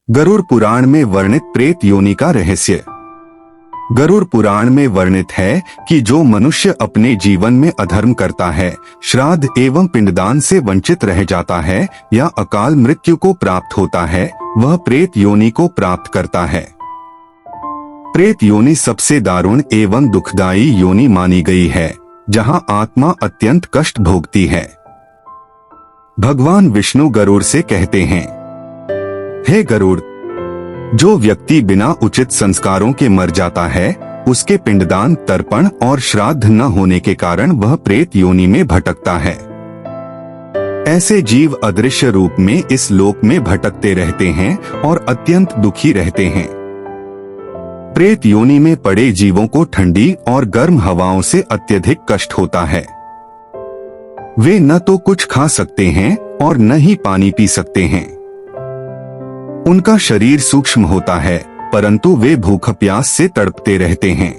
गरुड़ पुराण में वर्णित प्रेत योनि का रहस्य। गरुड़ पुराण में वर्णित है कि जो मनुष्य अपने जीवन में अधर्म करता है, श्राद्ध एवं पिंडदान से वंचित रह जाता है या अकाल मृत्यु को प्राप्त होता है, वह प्रेत योनि को प्राप्त करता है। प्रेत योनि सबसे दारुण एवं दुखदायी योनि मानी गई है, जहां आत्मा अत्यंत कष्ट भोगती है। भगवान विष्णु गरुड़ से कहते हैं, हे गरुड़, जो व्यक्ति बिना उचित संस्कारों के मर जाता है, उसके पिंडदान, तर्पण और श्राद्ध न होने के कारण वह प्रेत योनि में भटकता है। ऐसे जीव अदृश्य रूप में इस लोक में भटकते रहते हैं और अत्यंत दुखी रहते हैं। प्रेत योनि में पड़े जीवों को ठंडी और गर्म हवाओं से अत्यधिक कष्ट होता है। वे न तो कुछ खा सकते हैं और न ही पानी पी सकते हैं। उनका शरीर सूक्ष्म होता है, परंतु वे भूख प्यास से तड़पते रहते हैं।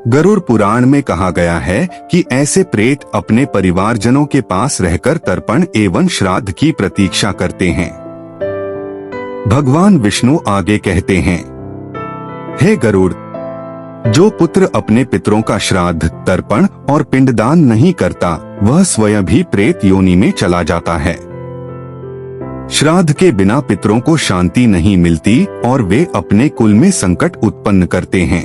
गरुड़ पुराण में कहा गया है कि ऐसे प्रेत अपने परिवारजनों के पास रहकर तर्पण एवं श्राद्ध की प्रतीक्षा करते हैं। भगवान विष्णु आगे कहते हैं, हे गरुड़, जो पुत्र अपने पितरों का श्राद्ध, तर्पण और पिंडदान नहीं करता, वह स्वयं भी प्रेत योनि में चला जाता है। श्राद्ध के बिना पितरों को शांति नहीं मिलती और वे अपने कुल में संकट उत्पन्न करते हैं।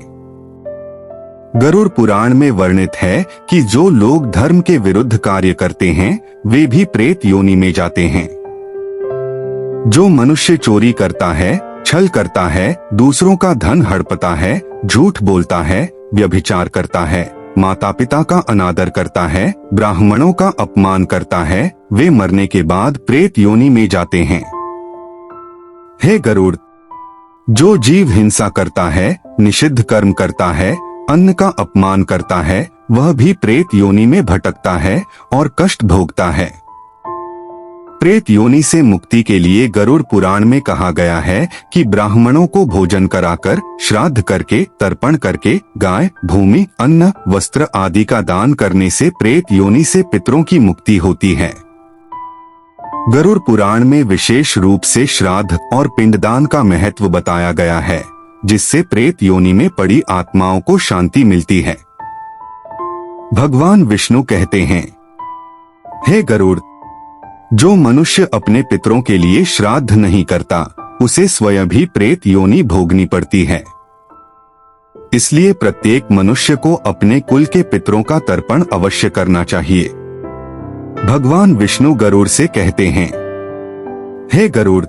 गरुड़ पुराण में वर्णित है कि जो लोग धर्म के विरुद्ध कार्य करते हैं, वे भी प्रेत योनि में जाते हैं। जो मनुष्य चोरी करता है, छल करता है, दूसरों का धन हड़पता है, झूठ बोलता है, व्यभिचार करता है, माता पिता का अनादर करता है, ब्राह्मणों का अपमान करता है, वे मरने के बाद प्रेत योनि में जाते हैं। हे गरुड़, जो जीव हिंसा करता है, निषिद्ध कर्म करता है, अन्न का अपमान करता है, वह भी प्रेत योनि में भटकता है और कष्ट भोगता है। प्रेत योनि से मुक्ति के लिए गरुड़ पुराण में कहा गया है कि ब्राह्मणों को भोजन कराकर, श्राद्ध करके, तर्पण करके, गाय, भूमि, अन्न, वस्त्र आदि का दान करने से प्रेत योनि से पितरों की मुक्ति होती है। गरुड़ पुराण में विशेष रूप से श्राद्ध और पिंडदान का महत्व बताया गया है, जिससे प्रेत योनि में पड़ी आत्माओं को शांति मिलती है। भगवान विष्णु कहते हैं, हे गरुड़, जो मनुष्य अपने पितरों के लिए श्राद्ध नहीं करता, उसे स्वयं भी प्रेत योनि भोगनी पड़ती है। इसलिए प्रत्येक मनुष्य को अपने कुल के पितरों का तर्पण अवश्य करना चाहिए। भगवान विष्णु गरुड़ से कहते हैं, हे गरुड़,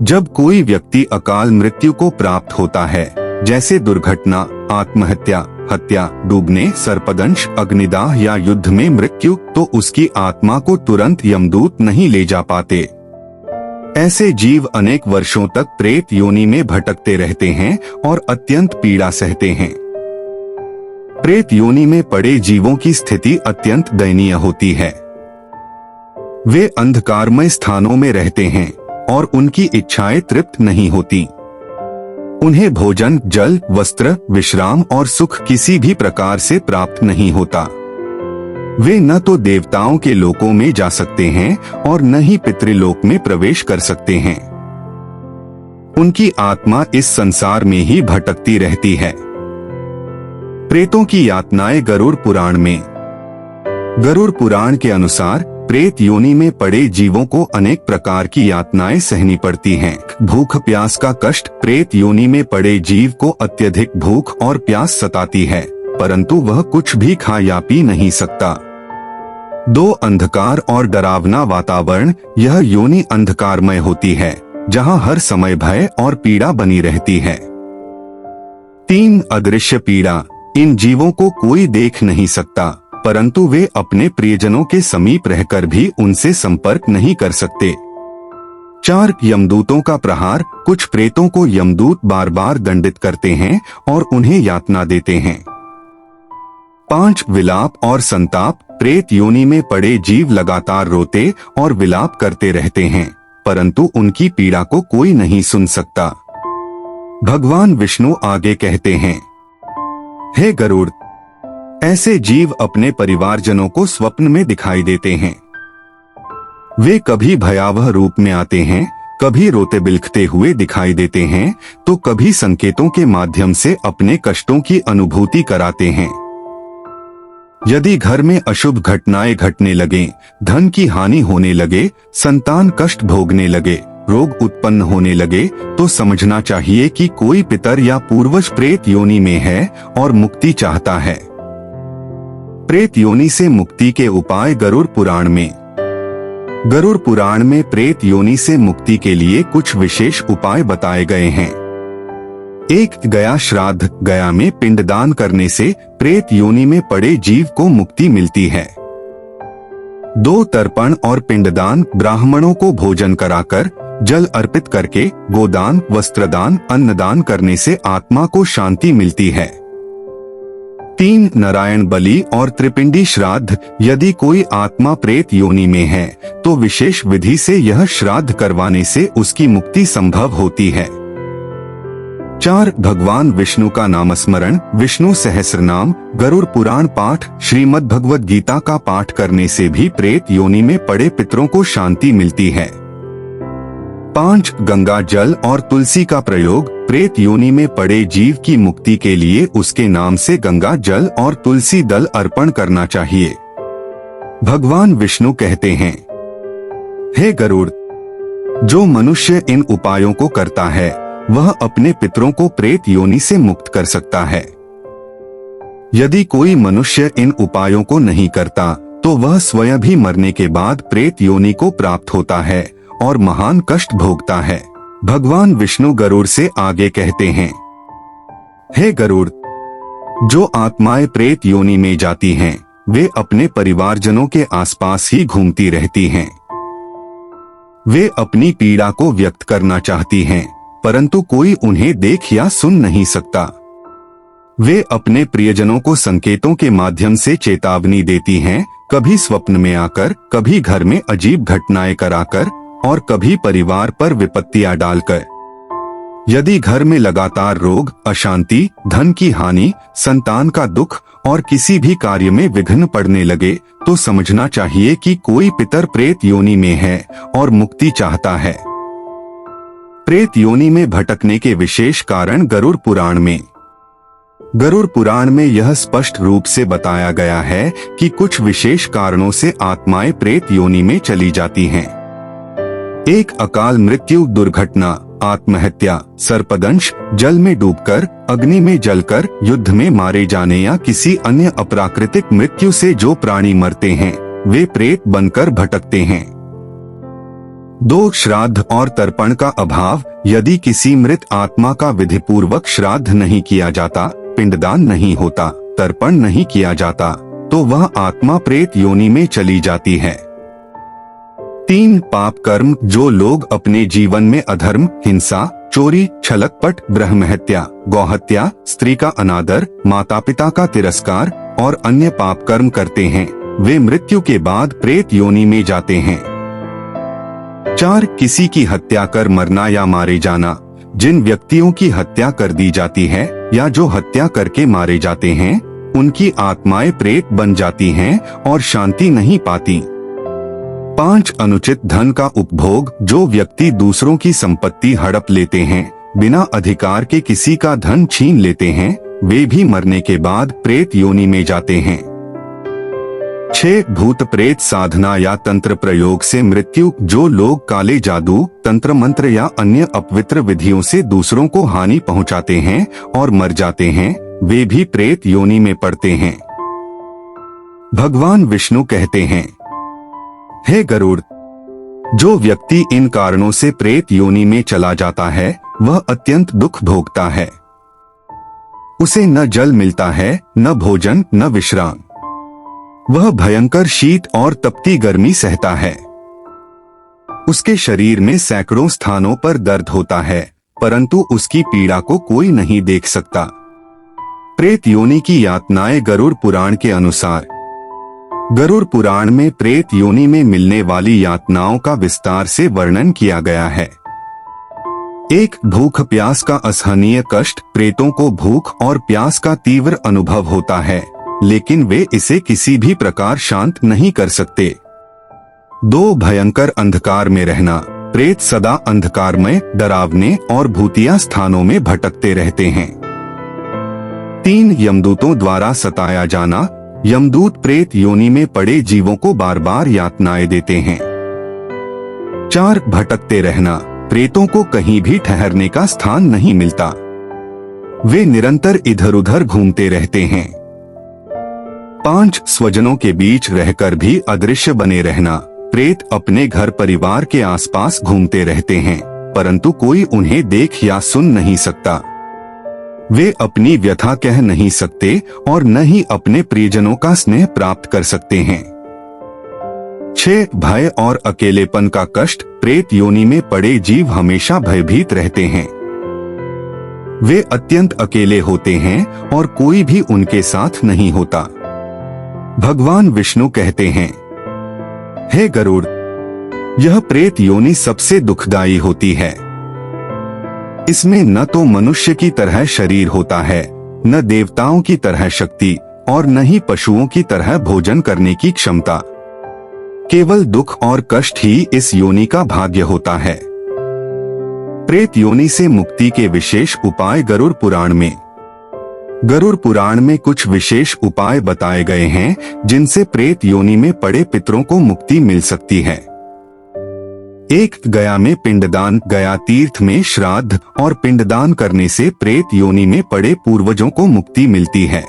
जब कोई व्यक्ति अकाल मृत्यु को प्राप्त होता है, जैसे दुर्घटना, आत्महत्या, हत्या, डूबने, सर्पदंश, अग्निदाह या युद्ध में मृत्यु, तो उसकी आत्मा को तुरंत यमदूत नहीं ले जा पाते। ऐसे जीव अनेक वर्षों तक प्रेत योनि में भटकते रहते हैं और अत्यंत पीड़ा सहते हैं। प्रेत योनि में पड़े जीवों की स्थिति अत्यंत दयनीय होती है। वे अंधकारमय स्थानों में रहते हैं और उनकी इच्छाएं तृप्त नहीं होती। उन्हें भोजन, जल, वस्त्र, विश्राम और सुख किसी भी प्रकार से प्राप्त नहीं होता। वे न तो देवताओं के लोकों में जा सकते हैं और न ही पितृलोक में प्रवेश कर सकते हैं। उनकी आत्मा इस संसार में ही भटकती रहती है। प्रेतों की यातनाएं गरुड़ पुराण में। गरुड़ पुराण के अनुसार प्रेत योनि में पड़े जीवों को अनेक प्रकार की यातनाएं सहनी पड़ती हैं। भूख प्यास का कष्ट। प्रेत योनि में पड़े जीव को अत्यधिक भूख और प्यास सताती है, परंतु वह कुछ भी खा या पी नहीं सकता। 2 अंधकार और डरावना वातावरण। यह योनि अंधकारमय होती है, जहां हर समय भय और पीड़ा बनी रहती है। 3 अदृश्य पीड़ा। इन जीवों को कोई देख नहीं सकता, परंतु वे अपने प्रियजनों के समीप रहकर भी उनसे संपर्क नहीं कर सकते। 4 यमदूतों का प्रहार। कुछ प्रेतों को यमदूत बार बार दंडित करते हैं और उन्हें यातना देते हैं। 5 विलाप और संताप। प्रेत योनि में पड़े जीव लगातार रोते और विलाप करते रहते हैं, परंतु उनकी पीड़ा को कोई नहीं सुन सकता। भगवान विष्णु आगे कहते हैं, हे गरुड़, ऐसे जीव अपने परिवारजनों को स्वप्न में दिखाई देते हैं। वे कभी भयावह रूप में आते हैं, कभी रोते बिलखते हुए दिखाई देते हैं तो कभी संकेतों के माध्यम से अपने कष्टों की अनुभूति कराते हैं। यदि घर में अशुभ घटनाएं घटने लगें, धन की हानि होने लगे, संतान कष्ट भोगने लगे, रोग उत्पन्न होने लगे, तो समझना चाहिए कि कोई पितर या पूर्वज प्रेत योनि में है और मुक्ति चाहता है। प्रेत योनि से मुक्ति के उपाय गरुड़ पुराण में प्रेत योनि से मुक्ति के लिए कुछ विशेष उपाय बताए गए हैं। 1. गया श्राद्ध। गया में पिंडदान करने से प्रेत योनि में पड़े जीव को मुक्ति मिलती है। 2. तर्पण और पिंडदान। ब्राह्मणों को भोजन कराकर, जल अर्पित करके, गोदान, वस्त्रदान, अन्नदान करने से आत्मा को शांति मिलती है। 3. नारायण बलि और त्रिपिंडी श्राद्ध। यदि कोई आत्मा प्रेत योनि में है तो विशेष विधि से यह श्राद्ध करवाने से उसकी मुक्ति संभव होती है। 4. भगवान विष्णु का नामस्मरण। विष्णु सहस्रनाम, गरुड़ पुराण पाठ, श्रीमद् भगवद गीता का पाठ करने से भी प्रेत योनि में पड़े पितरों को शांति मिलती है। 5. गंगा जल और तुलसी का प्रयोग। प्रेत योनि में पड़े जीव की मुक्ति के लिए उसके नाम से गंगा जल और तुलसी दल अर्पण करना चाहिए। भगवान विष्णु कहते हैं, हे गरुड़, जो मनुष्य इन उपायों को करता है वह अपने पितरों को प्रेत योनि से मुक्त कर सकता है। यदि कोई मनुष्य इन उपायों को नहीं करता तो वह स्वयं भी मरने के बाद प्रेत योनि को प्राप्त होता है और महान कष्ट भोगता है। भगवान विष्णु गरुड़ से आगे कहते हैं, हे गरुड़, जो आत्माएं प्रेत योनि में जाती हैं, वे अपने परिवारजनों के आसपास ही घूमती रहती हैं। वे अपनी पीड़ा को व्यक्त करना चाहती हैं, परंतु कोई उन्हें देख या सुन नहीं सकता। वे अपने प्रियजनों को संकेतों के माध्यम से चेतावनी देती हैं, कभी स्वप्न में आकर, कभी घर में अजीब घटनाएं कराकर और कभी परिवार पर विपत्तियां डालकर। यदि घर में लगातार रोग, अशांति, धन की हानि, संतान का दुख और किसी भी कार्य में विघ्न पड़ने लगे तो समझना चाहिए कि कोई पितर प्रेत योनि में है और मुक्ति चाहता है। प्रेत योनि में भटकने के विशेष कारण गरुड़ पुराण में यह स्पष्ट रूप से बताया गया है कि कुछ विशेष कारणों से आत्माएं प्रेत योनि में चली जाती हैं। 1. अकाल मृत्यु, दुर्घटना, आत्महत्या, सर्पदंश, जल में डूबकर, अग्नि में जलकर, युद्ध में मारे जाने या किसी अन्य अप्राकृतिक मृत्यु से जो प्राणी मरते हैं वे प्रेत बनकर भटकते हैं। 2. श्राद्ध और तर्पण का अभाव। यदि किसी मृत आत्मा का विधिपूर्वक श्राद्ध नहीं किया जाता, पिंडदान नहीं होता, तर्पण नहीं किया जाता तो वह आत्मा प्रेत योनि में चली जाती है। 3. पाप कर्म। जो लोग अपने जीवन में अधर्म, हिंसा, चोरी, छलकपट, ब्रह्महत्या, गौहत्या, स्त्री का अनादर, माता पिता का तिरस्कार और अन्य पाप कर्म करते हैं, वे मृत्यु के बाद प्रेत योनि में जाते हैं। 4. किसी की हत्या कर मरना या मारे जाना। जिन व्यक्तियों की हत्या कर दी जाती है या जो हत्या करके मारे जाते हैं, उनकी आत्माएं प्रेत बन जाती हैं और शांति नहीं पाती। 5. अनुचित धन का उपभोग। जो व्यक्ति दूसरों की संपत्ति हड़प लेते हैं, बिना अधिकार के किसी का धन छीन लेते हैं, वे भी मरने के बाद प्रेत योनि में जाते हैं। 6. भूत प्रेत साधना या तंत्र प्रयोग से मृत्यु। जो लोग काले जादू, तंत्र मंत्र या अन्य अपवित्र विधियों से दूसरों को हानि पहुंचाते हैं और मर जाते हैं, वे भी प्रेत योनि में पड़ते हैं। भगवान विष्णु कहते हैं, हे गरुड़, जो व्यक्ति इन कारणों से प्रेत योनि में चला जाता है वह अत्यंत दुख भोगता है। उसे न जल मिलता है, न भोजन, न विश्राम। वह भयंकर शीत और तपती गर्मी सहता है। उसके शरीर में सैकड़ों स्थानों पर दर्द होता है, परंतु उसकी पीड़ा को कोई नहीं देख सकता। प्रेत योनि की यातनाएं। गरुड़ पुराण के अनुसार गरुड़ पुराण में प्रेत योनि में मिलने वाली यातनाओं का विस्तार से वर्णन किया गया है। 1. भूख प्यास का असहनीय कष्ट। प्रेतों को भूख और प्यास का तीव्र अनुभव होता है, लेकिन वे इसे किसी भी प्रकार शांत नहीं कर सकते। 2. भयंकर अंधकार में रहना। प्रेत सदा अंधकारमय, डरावने और भूतिया स्थानों में भटकते रहते हैं। 3 यमदूतों द्वारा सताया जाना। यमदूत प्रेत योनि में पड़े जीवों को बार बार यातनाएं देते हैं। 4 भटकते रहना। प्रेतों को कहीं भी ठहरने का स्थान नहीं मिलता, वे निरंतर इधर उधर घूमते रहते हैं। 5 स्वजनों के बीच रहकर भी अदृश्य बने रहना। प्रेत अपने घर परिवार के आसपास घूमते रहते हैं, परंतु कोई उन्हें देख या सुन नहीं सकता। वे अपनी व्यथा कह नहीं सकते और न ही अपने प्रियजनों का स्नेह प्राप्त कर सकते हैं। 6 भय और अकेलेपन का कष्ट। प्रेत योनि में पड़े जीव हमेशा भयभीत रहते हैं, वे अत्यंत अकेले होते हैं और कोई भी उनके साथ नहीं होता। भगवान विष्णु कहते हैं, हे गरुड़, यह प्रेत योनि सबसे दुखदायी होती है। इसमें न तो मनुष्य की तरह शरीर होता है, न देवताओं की तरह शक्ति और न ही पशुओं की तरह भोजन करने की क्षमता। केवल दुख और कष्ट ही इस योनि का भाग्य होता है। प्रेत योनि से मुक्ति के विशेष उपाय गरुड़ पुराण में कुछ विशेष उपाय बताए गए हैं, जिनसे प्रेत योनि में पड़े पितरों को मुक्ति मिल सकती है। 1 गया में पिंडदान। गया तीर्थ में श्राद्ध और पिंडदान करने से प्रेत योनि में पड़े पूर्वजों को मुक्ति मिलती है।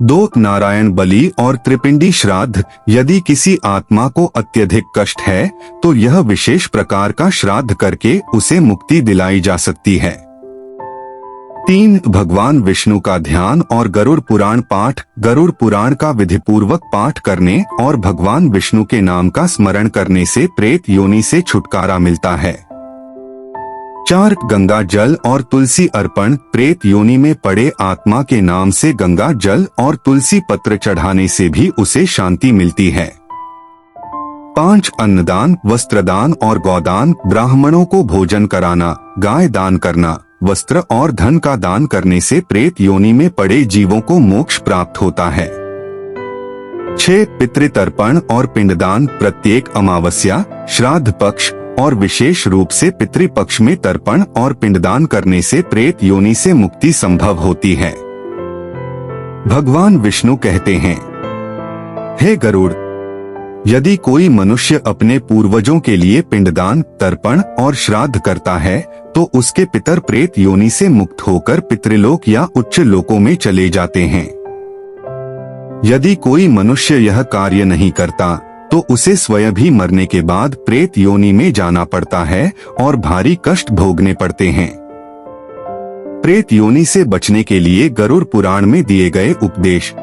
2 नारायण बलि और त्रिपिंडी श्राद्ध। यदि किसी आत्मा को अत्यधिक कष्ट है तो यह विशेष प्रकार का श्राद्ध करके उसे मुक्ति दिलाई जा सकती है। 3 भगवान विष्णु का ध्यान और गरुड़ पुराण पाठ। गरुड़ पुराण का विधिपूर्वक पाठ करने और भगवान विष्णु के नाम का स्मरण करने से प्रेत योनि से छुटकारा मिलता है। 4 गंगा जल और तुलसी अर्पण। प्रेत योनि में पड़े आत्मा के नाम से गंगा जल और तुलसी पत्र चढ़ाने से भी उसे शांति मिलती है। 5 अन्नदान, वस्त्रदान और गौदान। ब्राह्मणों को भोजन कराना, गाय दान करना, वस्त्र और धन का दान करने से प्रेत योनि में पड़े जीवों को मोक्ष प्राप्त होता है। 6 पितृतर्पण और पिंडदान। प्रत्येक अमावस्या, श्राद्ध पक्ष और विशेष रूप से पितृपक्ष में तर्पण और पिंडदान करने से प्रेत योनि से मुक्ति संभव होती है। भगवान विष्णु कहते हैं, हे गरुड़, यदि कोई मनुष्य अपने पूर्वजों के लिए पिंडदान, तर्पण और श्राद्ध करता है तो उसके पितर प्रेत योनि से मुक्त होकर पितृलोक या उच्च लोकों में चले जाते हैं। यदि कोई मनुष्य यह कार्य नहीं करता तो उसे स्वयं भी मरने के बाद प्रेत योनि में जाना पड़ता है और भारी कष्ट भोगने पड़ते हैं। प्रेत योनि से बचने के लिए गरुड़ पुराण में दिए गए उपदेश।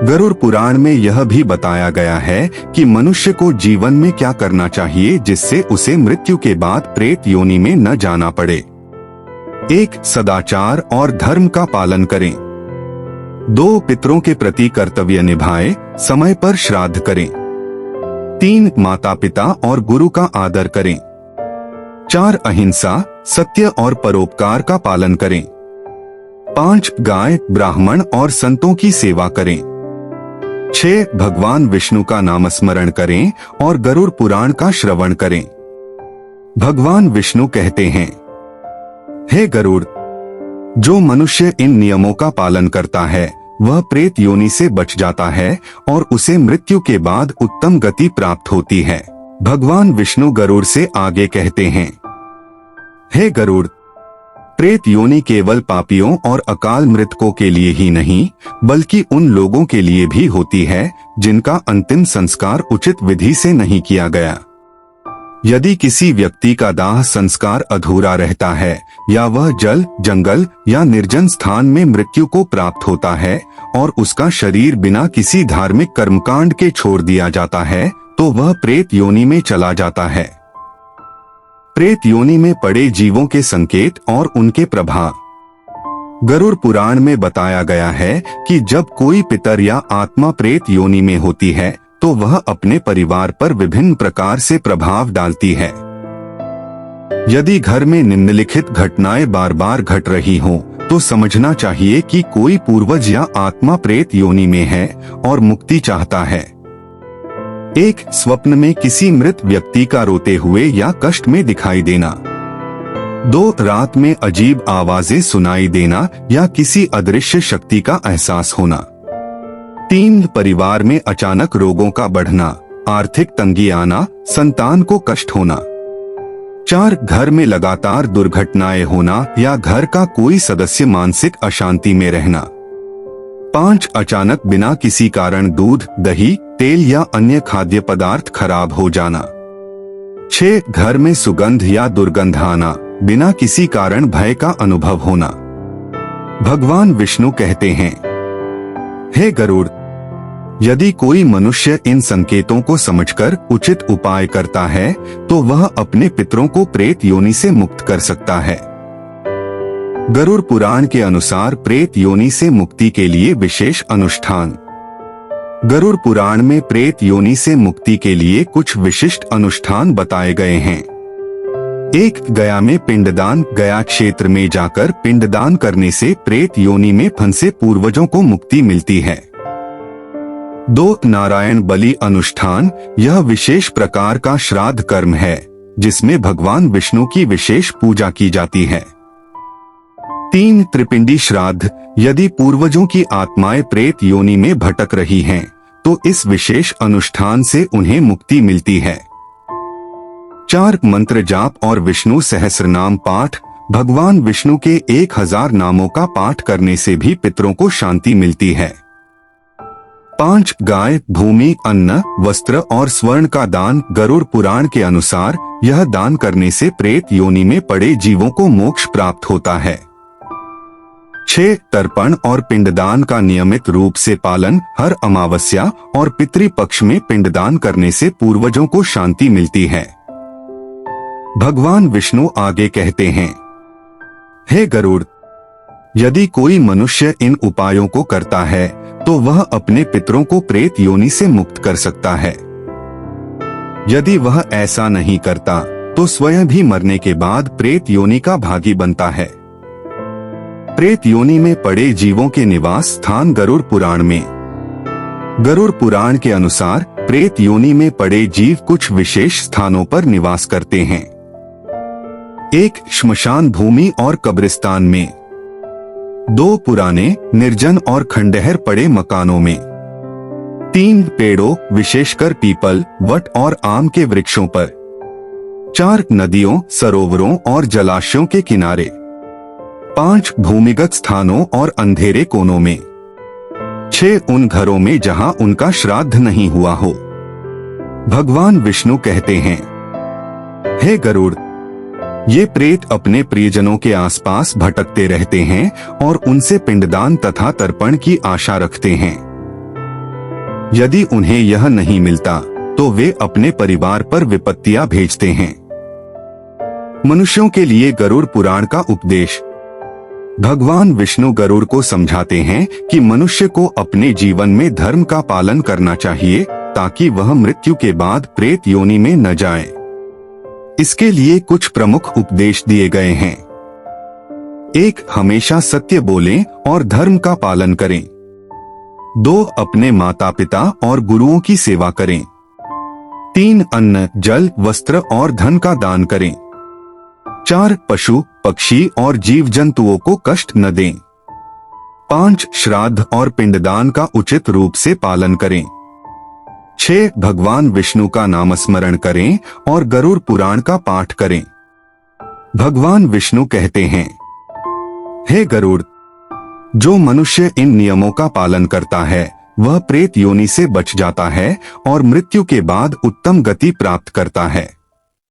गरुड़ पुराण में यह भी बताया गया है कि मनुष्य को जीवन में क्या करना चाहिए जिससे उसे मृत्यु के बाद प्रेत योनि में न जाना पड़े। 1 सदाचार और धर्म का पालन करें। 2 पितरों के प्रति कर्तव्य निभाएं, समय पर श्राद्ध करें। 3 माता पिता और गुरु का आदर करें। 4 अहिंसा, सत्य और परोपकार का पालन करें। 5 गाय, ब्राह्मण और संतों की सेवा करें। 6 भगवान विष्णु का नामस्मरण करें और गरुड़ पुराण का श्रवण करें। भगवान विष्णु कहते हैं, हे गरुड़, जो मनुष्य इन नियमों का पालन करता है वह प्रेत योनि से बच जाता है और उसे मृत्यु के बाद उत्तम गति प्राप्त होती है। भगवान विष्णु गरुड़ से आगे कहते हैं, हे गरुड़, प्रेत योनि केवल पापियों और अकाल मृतकों के लिए ही नहीं बल्कि उन लोगों के लिए भी होती है जिनका अंतिम संस्कार उचित विधि से नहीं किया गया। यदि किसी व्यक्ति का दाह संस्कार अधूरा रहता है या वह जल, जंगल या निर्जन स्थान में मृत्यु को प्राप्त होता है और उसका शरीर बिना किसी धार्मिक कर्मकांड के छोड़ दिया जाता है तो वह प्रेत योनि में चला जाता है। प्रेत योनि में पड़े जीवों के संकेत और उनके प्रभाव। गरुड़ पुराण में बताया गया है कि जब कोई पितर या आत्मा प्रेत योनि में होती है तो वह अपने परिवार पर विभिन्न प्रकार से प्रभाव डालती है। यदि घर में निम्नलिखित घटनाएं बार बार घट रही हों तो समझना चाहिए कि कोई पूर्वज या आत्मा प्रेत योनि में है और मुक्ति चाहता है। एक, स्वप्न में किसी मृत व्यक्ति का रोते हुए या कष्ट में दिखाई देना। 2, रात में अजीब आवाजें सुनाई देना या किसी अदृश्य शक्ति का एहसास होना। 3, परिवार में अचानक रोगों का बढ़ना, आर्थिक तंगी आना, संतान को कष्ट होना। 4, घर में लगातार दुर्घटनाएं होना या घर का कोई सदस्य मानसिक अशांति में रहना। 5, अचानक बिना किसी कारण दूध, दही, तेल या अन्य खाद्य पदार्थ खराब हो जाना। 6, घर में सुगंध या दुर्गंध आना, बिना किसी कारण भय का अनुभव होना। भगवान विष्णु कहते हैं, हे गरुड़, यदि कोई मनुष्य इन संकेतों को समझकर उचित उपाय करता है तो वह अपने पितरों को प्रेत योनि से मुक्त कर सकता है। गरुड़ पुराण के अनुसार प्रेत योनि से मुक्ति के लिए विशेष अनुष्ठान। गरुड़ पुराण में प्रेत योनि से मुक्ति के लिए कुछ विशिष्ट अनुष्ठान बताए गए हैं। 1, गया में पिंडदान। गया क्षेत्र में जाकर पिंडदान करने से प्रेत योनि में फंसे पूर्वजों को मुक्ति मिलती है। 2, नारायण बलि अनुष्ठान। यह विशेष प्रकार का श्राद्ध कर्म है जिसमें भगवान विष्णु की विशेष पूजा की जाती है। 3, त्रिपिंडी श्राद्ध। यदि पूर्वजों की आत्माएं प्रेत योनि में भटक रही हैं, तो इस विशेष अनुष्ठान से उन्हें मुक्ति मिलती है। 4, मंत्र जाप और विष्णु सहस्रनाम पाठ। भगवान विष्णु के 1000 नामों का पाठ करने से भी पितरों को शांति मिलती है। 5, गाय, भूमि, अन्न, वस्त्र और स्वर्ण का दान। गरुड़ पुराण के अनुसार यह दान करने से प्रेत योनि में पड़े जीवों को मोक्ष प्राप्त होता है। 6, तर्पण और पिंडदान का नियमित रूप से पालन। हर अमावस्या और पितृपक्ष में पिंडदान करने से पूर्वजों को शांति मिलती है। भगवान विष्णु आगे कहते हैं, हे गरुड़, यदि कोई मनुष्य इन उपायों को करता है तो वह अपने पितरों को प्रेत योनि से मुक्त कर सकता है। यदि वह ऐसा नहीं करता तो स्वयं भी मरने के बाद प्रेत योनि का भागी बनता है। प्रेत योनि में पड़े जीवों के निवास स्थान। गरुड़ पुराण में गरुड़ पुराण के अनुसार प्रेत योनि में पड़े जीव कुछ विशेष स्थानों पर निवास करते हैं। 1, श्मशान भूमि और कब्रिस्तान में। 2, पुराने, निर्जन और खंडहर पड़े मकानों में। 3, पेड़ों, विशेषकर पीपल, वट और आम के वृक्षों पर। 4, नदियों, सरोवरों और जलाशयों के किनारे। 5, भूमिगत स्थानों और अंधेरे कोनों में। 6, उन घरों में जहां उनका श्राद्ध नहीं हुआ हो। भगवान विष्णु कहते हैं, हे गरुड़, ये प्रेत अपने प्रियजनों के आसपास भटकते रहते हैं और उनसे पिंडदान तथा तर्पण की आशा रखते हैं। यदि उन्हें यह नहीं मिलता तो वे अपने परिवार पर विपत्तियां भेजते हैं। मनुष्यों के लिए गरुड़ पुराण का उपदेश। भगवान विष्णु गरुड़ को समझाते हैं कि मनुष्य को अपने जीवन में धर्म का पालन करना चाहिए ताकि वह मृत्यु के बाद प्रेत योनि में न जाए। इसके लिए कुछ प्रमुख उपदेश दिए गए हैं। 1, हमेशा सत्य बोलें और धर्म का पालन करें। 2, अपने माता पिता और गुरुओं की सेवा करें। 3, अन्न, जल, वस्त्र और धन का दान करें। 4, पशु, पक्षी और जीव जंतुओं को कष्ट न दें। 5, श्राद्ध और पिंडदान का उचित रूप से पालन करें। 6, भगवान विष्णु का नामस्मरण करें और गरुड़ पुराण का पाठ करें। भगवान विष्णु कहते हैं, हे गरुड़, जो मनुष्य इन नियमों का पालन करता है वह प्रेत योनि से बच जाता है और मृत्यु के बाद उत्तम गति प्राप्त करता है।